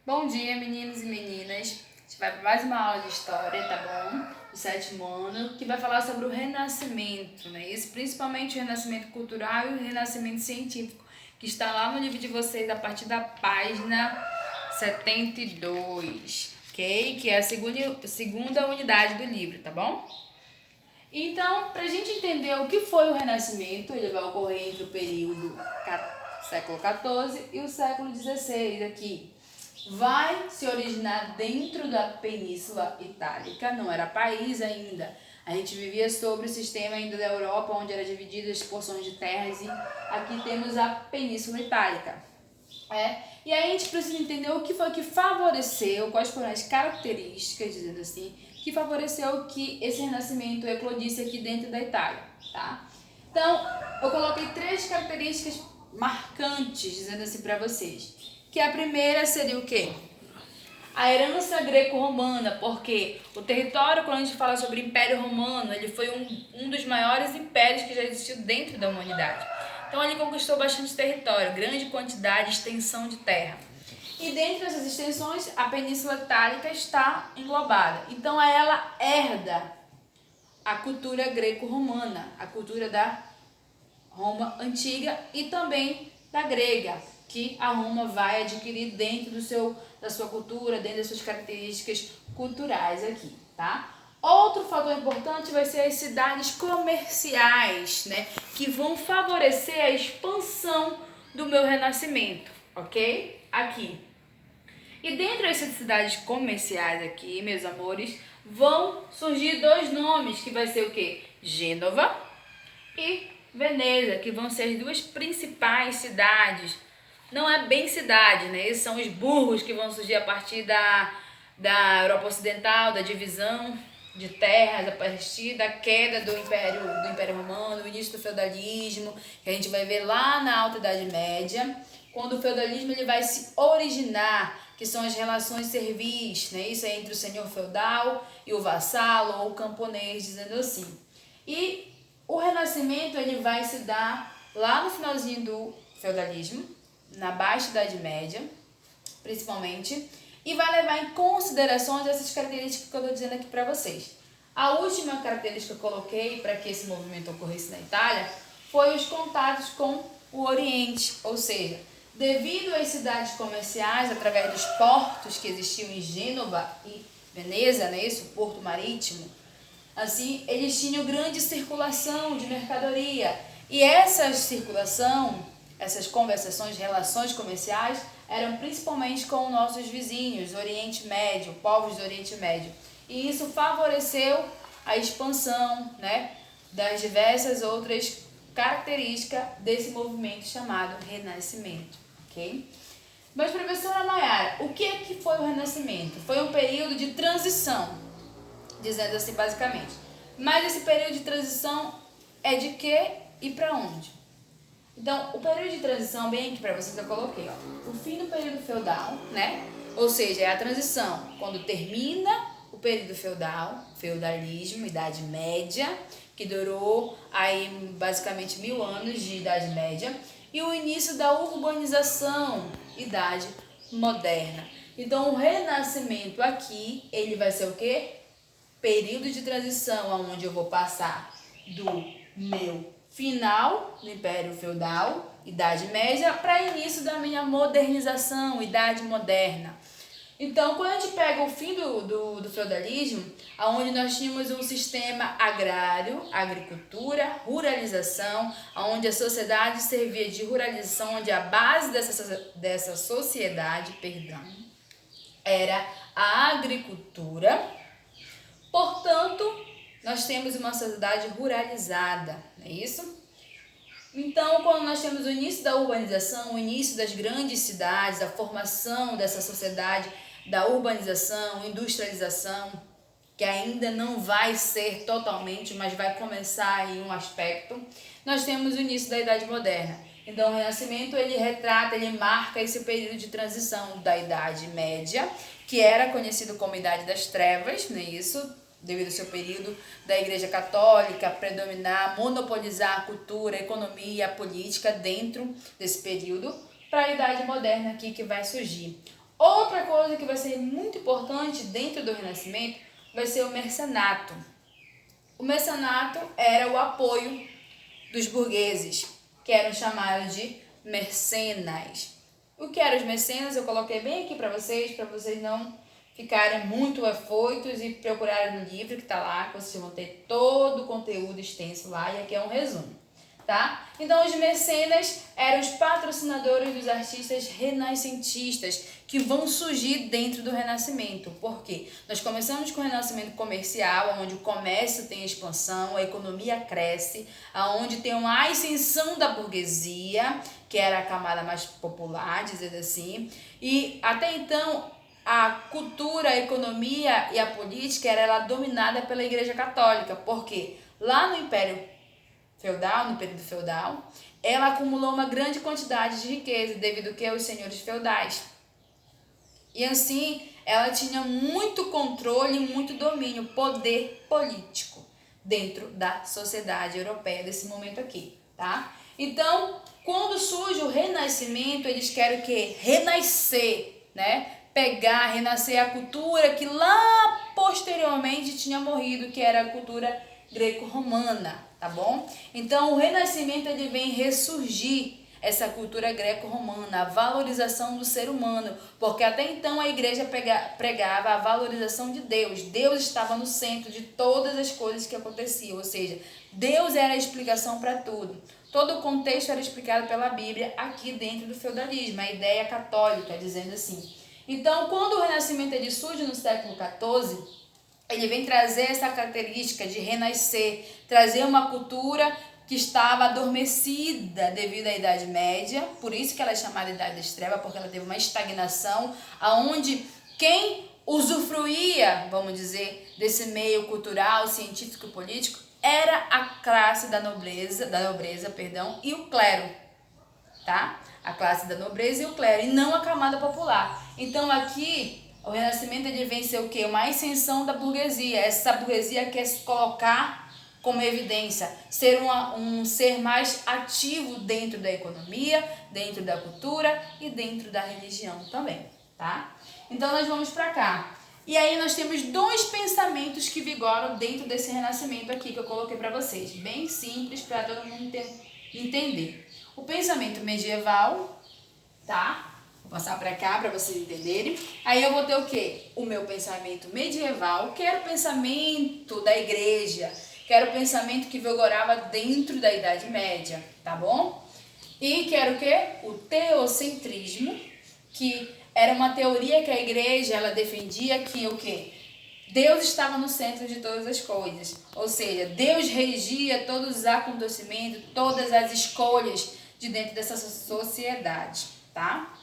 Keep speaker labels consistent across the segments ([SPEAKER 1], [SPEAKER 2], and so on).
[SPEAKER 1] Bom dia, meninos e meninas. A gente vai para mais uma aula de história, tá bom? Do sétimo ano, que vai falar sobre o Renascimento, né? Isso, principalmente o Renascimento cultural e o Renascimento científico, que está lá no livro de vocês a partir da página 72, ok? Que é a segunda unidade do livro, tá bom? Então, para a gente entender o que foi o Renascimento, ele vai ocorrer entre o período século XIV e o século XVI aqui. Vai se originar dentro da Península Itálica, não era país ainda. A gente vivia sobre o sistema ainda da Europa, onde eram divididas porções de terras, e aqui temos a Península Itálica. E aí a gente precisa entender o que foi que favoreceu, quais foram as características, dizendo assim, que favoreceu que esse renascimento eclodisse aqui dentro da Itália, tá? Então, eu coloquei 3 características marcantes, dizendo assim para vocês. Que a primeira seria o quê? A herança greco-romana, porque o território, quando a gente fala sobre Império Romano, ele foi um dos maiores impérios que já existiu dentro da humanidade. Então ele conquistou bastante território, grande quantidade, extensão de terra. E dentro dessas extensões, a Península Itálica está englobada. Então ela herda a cultura greco-romana, a cultura da Roma antiga e também da grega, que a Roma vai adquirir dentro da sua cultura, dentro das suas características culturais aqui, tá? Outro fator importante vai ser as cidades comerciais, né, que vão favorecer a expansão do meu renascimento, ok? Aqui. E dentro dessas cidades comerciais aqui, meus amores, vão surgir 2 nomes, que vai ser o quê? Gênova e Veneza, que vão ser as 2 principais cidades. Não é bem cidade, né? Esses são os burgos que vão surgir a partir da Europa Ocidental, da divisão de terras, a partir da queda do Império Romano, o início do feudalismo, que a gente vai ver lá na Alta Idade Média, quando o feudalismo ele vai se originar, que são as relações servis, né? Isso é entre o senhor feudal e o vassalo ou o camponês, dizendo assim. E o Renascimento ele vai se dar lá no finalzinho do feudalismo, na Baixa Idade Média, principalmente, e vai levar em consideração essas características que eu estou dizendo aqui para vocês. A última característica que eu coloquei para que esse movimento ocorresse na Itália foi os contatos com o Oriente, ou seja, devido às cidades comerciais, através dos portos que existiam em Gênova e Veneza, né, isso, porto marítimo, assim, eles tinham grande circulação de mercadoria. E essa circulação, essas conversações, relações comerciais, eram principalmente com nossos vizinhos, Oriente Médio, povos do Oriente Médio. E isso favoreceu a expansão, né, das diversas outras características desse movimento chamado Renascimento, ok? Mas, professora Nayara, o que foi o Renascimento? Foi um período de transição, dizendo assim basicamente. Mas esse período de transição é de quê e para onde? Então, o período de transição, bem aqui para vocês eu coloquei, ó, o fim do período feudal, né? Ou seja, é a transição quando termina o período feudal, feudalismo, Idade Média, que durou aí basicamente 1000 anos de Idade Média, e o início da urbanização, Idade Moderna. Então, o Renascimento aqui, ele vai ser o quê? Período de transição, onde eu vou passar do meu final do Império Feudal, Idade Média, para início da minha modernização, Idade Moderna. Então, quando a gente pega o fim do feudalismo, onde nós tínhamos um sistema agrário, agricultura, ruralização, onde a sociedade servia de ruralização, onde a base dessa sociedade, era a agricultura. Portanto, nós temos uma sociedade ruralizada, não é isso? Então, quando nós temos o início da urbanização, o início das grandes cidades, a formação dessa sociedade, da urbanização, industrialização, que ainda não vai ser totalmente, mas vai começar em um aspecto, nós temos o início da Idade Moderna. Então, o Renascimento, ele retrata, ele marca esse período de transição da Idade Média, que era conhecido como Idade das Trevas, não é isso? Devido ao seu período da Igreja Católica predominar, monopolizar a cultura, a economia e a política dentro desse período, para a Idade Moderna aqui que vai surgir. Outra coisa que vai ser muito importante dentro do Renascimento vai ser o mercenato. O mercenato era o apoio dos burgueses, que eram chamados de mercenas. O que eram os mecenas eu coloquei bem aqui para vocês não ficarem muito afoitos e procurarem no livro que está lá, que vocês vão ter todo o conteúdo extenso lá, e aqui é um resumo, tá? Então, os mecenas eram os patrocinadores dos artistas renascentistas que vão surgir dentro do Renascimento. Por quê? Nós começamos com o Renascimento comercial, onde o comércio tem expansão, a economia cresce, onde tem uma ascensão da burguesia, que era a camada mais popular, dizendo assim, e até então a cultura, a economia e a política era dominada pela Igreja Católica, porque lá no Império Feudal, no período feudal, ela acumulou uma grande quantidade de riqueza devido que aos senhores feudais. E assim, ela tinha muito controle e muito domínio, poder político dentro da sociedade europeia desse momento aqui, tá? Então, quando surge o Renascimento, eles querem o quê? Renascer, né? Renascer a cultura que lá posteriormente tinha morrido, que era a cultura greco-romana, tá bom? Então, o Renascimento ele vem ressurgir essa cultura greco-romana, a valorização do ser humano, porque até então a igreja pregava a valorização de Deus. Deus estava no centro de todas as coisas que aconteciam, ou seja, Deus era a explicação para tudo. Todo o contexto era explicado pela Bíblia aqui dentro do feudalismo, a ideia católica, dizendo assim. Então, quando o Renascimento ele surge no século XIV, ele vem trazer essa característica de renascer, trazer uma cultura que estava adormecida devido à Idade Média, por isso que ela é chamada Idade das Trevas, porque ela teve uma estagnação, onde quem usufruía, vamos dizer, desse meio cultural, científico e político, era a classe da nobreza, e o clero, tá? A classe da nobreza e o clero, e não a camada popular. Então aqui o Renascimento ele vem ser o quê? Uma ascensão da burguesia. Essa burguesia quer se colocar como evidência, ser um ser mais ativo dentro da economia, dentro da cultura e dentro da religião também, tá? Então nós vamos para cá. E aí nós temos dois pensamentos que vigoram dentro desse Renascimento aqui que eu coloquei para vocês, bem simples para todo mundo entender. O pensamento medieval, tá? Vou passar para cá para vocês entenderem. Aí eu vou ter o quê? O meu pensamento medieval, que era o pensamento da igreja, que era o pensamento que vigorava dentro da Idade Média, tá bom? E que era o quê? O teocentrismo, que era uma teoria que a igreja ela defendia que o quê? Deus estava no centro de todas as coisas. Ou seja, Deus regia todos os acontecimentos, todas as escolhas de dentro dessa sociedade, tá?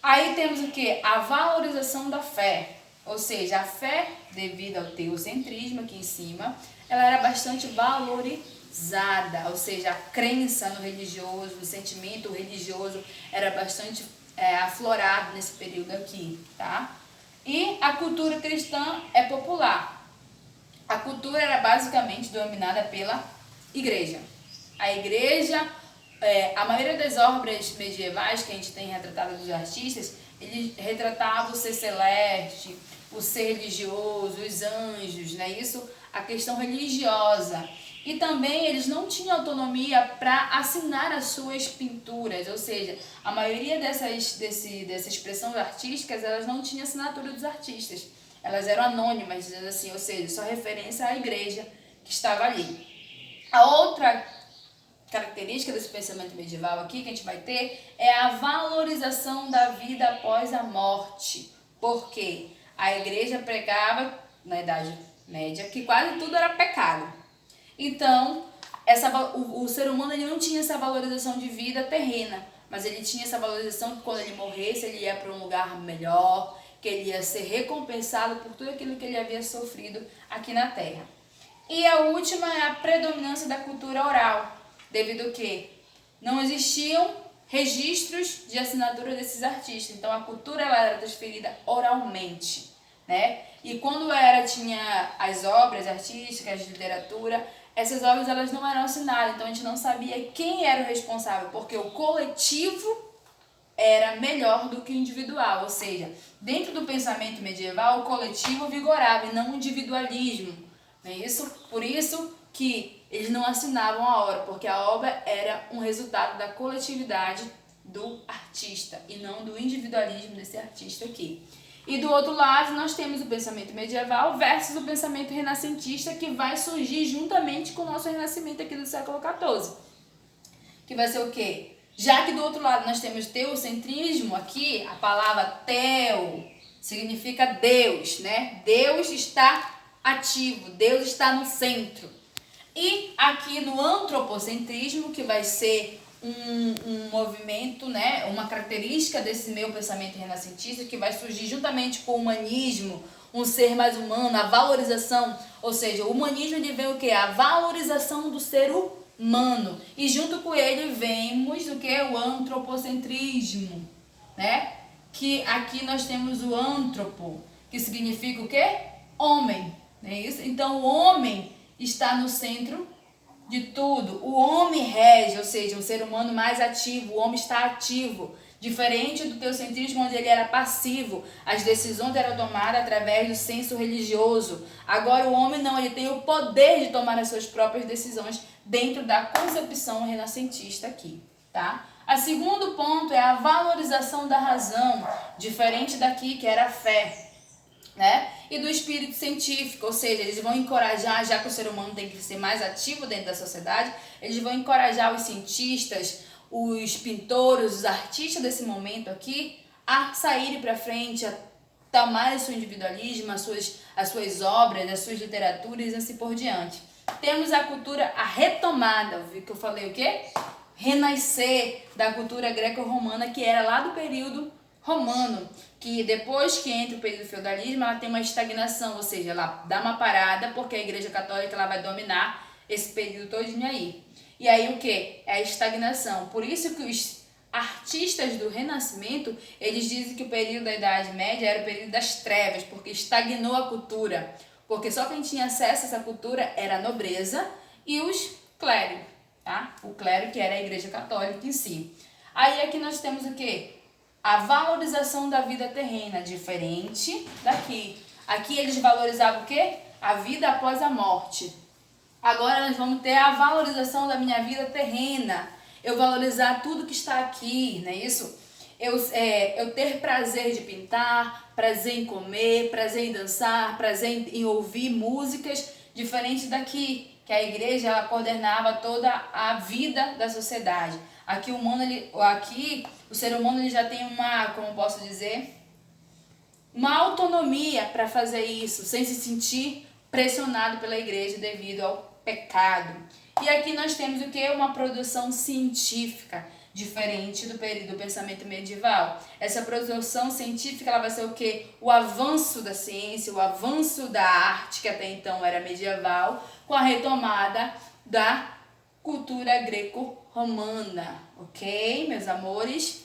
[SPEAKER 1] Aí temos o quê? A valorização da fé. Ou seja, a fé, devido ao teocentrismo aqui em cima, ela era bastante valorizada. Ou seja, a crença no religioso, o sentimento religioso era bastante aflorado nesse período aqui, tá? E a cultura cristã é popular. A cultura era basicamente dominada pela igreja. A igreja, a maioria das obras medievais que a gente tem retratado dos artistas, eles retratavam o ser celeste, o ser religioso, os anjos, né? Isso, a questão religiosa. E também eles não tinham autonomia para assinar as suas pinturas, ou seja, a maioria dessas expressões artísticas, elas não tinham assinatura dos artistas. Elas eram anônimas, dizendo assim, ou seja, só referência à igreja que estava ali. A outra característica desse pensamento medieval aqui que a gente vai ter é a valorização da vida após a morte. Porque a igreja pregava, na Idade Média, que quase tudo era pecado. Então, o ser humano ele não tinha essa valorização de vida terrena, mas ele tinha essa valorização que quando ele morresse, ele ia para um lugar melhor, que ele ia ser recompensado por tudo aquilo que ele havia sofrido aqui na Terra. E a última é a predominância da cultura oral, devido a que não existiam registros de assinatura desses artistas. Então, a cultura ela era transferida oralmente, né? E quando tinha as obras artísticas, de literatura, essas obras elas não eram assinadas, então a gente não sabia quem era o responsável, porque o coletivo era melhor do que o individual, ou seja, dentro do pensamento medieval, o coletivo vigorava e não o individualismo, não é isso? Por isso que eles não assinavam a obra, porque a obra era um resultado da coletividade do artista e não do individualismo desse artista aqui. E do outro lado, nós temos o pensamento medieval versus o pensamento renascentista, que vai surgir juntamente com o nosso renascimento aqui do século XIV. Que vai ser o quê? Já que do outro lado nós temos teocentrismo, aqui a palavra teo significa Deus, né? Deus está ativo, Deus está no centro. E aqui no antropocentrismo, que vai ser um movimento, né, uma característica desse meu pensamento renascentista, que vai surgir juntamente com o humanismo, um ser mais humano, a valorização, ou seja, o humanismo ele vem o quê? A valorização do ser humano. E junto com ele vemos o que? O antropocentrismo, né? Que aqui nós temos o antropo, que significa o quê? Homem, não é isso? Então o homem está no centro de tudo. O homem rege, ou seja, um ser humano mais ativo, o homem está ativo. Diferente do teocentrismo, onde ele era passivo, as decisões eram tomadas através do senso religioso. Agora o homem não, ele tem o poder de tomar as suas próprias decisões dentro da concepção renascentista aqui, tá? O segundo ponto é a valorização da razão, diferente daqui que era a fé, né? E do espírito científico, ou seja, eles vão encorajar, já que o ser humano tem que ser mais ativo dentro da sociedade, eles vão encorajar os cientistas, os pintores, os artistas desse momento aqui a saírem para frente, a tomarem seu individualismo, as suas obras, as suas literaturas e assim por diante. Temos a cultura, a retomada, viu que eu falei o quê? Renascer da cultura greco-romana, que era lá do período romano, que depois que entra o período do feudalismo, ela tem uma estagnação, ou seja, ela dá uma parada, porque a Igreja Católica ela vai dominar esse período todinho aí. E aí o que? É a estagnação. Por isso que os artistas do Renascimento, eles dizem que o período da Idade Média era o período das trevas, porque estagnou a cultura. Porque só quem tinha acesso a essa cultura era a nobreza e os clérigos, tá? O clero que era a Igreja Católica em si. Aí aqui nós temos o quê? A valorização da vida terrena, diferente daqui. Aqui eles valorizavam o quê? A vida após a morte. Agora nós vamos ter a valorização da minha vida terrena. Eu valorizar tudo que está aqui, não é isso? Eu ter prazer de pintar, prazer em comer, prazer em dançar, prazer em ouvir músicas, diferente daqui, que a igreja ela coordenava toda a vida da sociedade. Aqui o ser humano ele já tem uma, como posso dizer, uma autonomia para fazer isso, sem se sentir pressionado pela igreja devido ao pecado. E aqui nós temos o que? Uma produção científica, diferente do período do pensamento medieval. Essa produção científica ela vai ser o que? O avanço da ciência, o avanço da arte, que até então era medieval, com a retomada da cultura greco-romana. Ok, meus amores?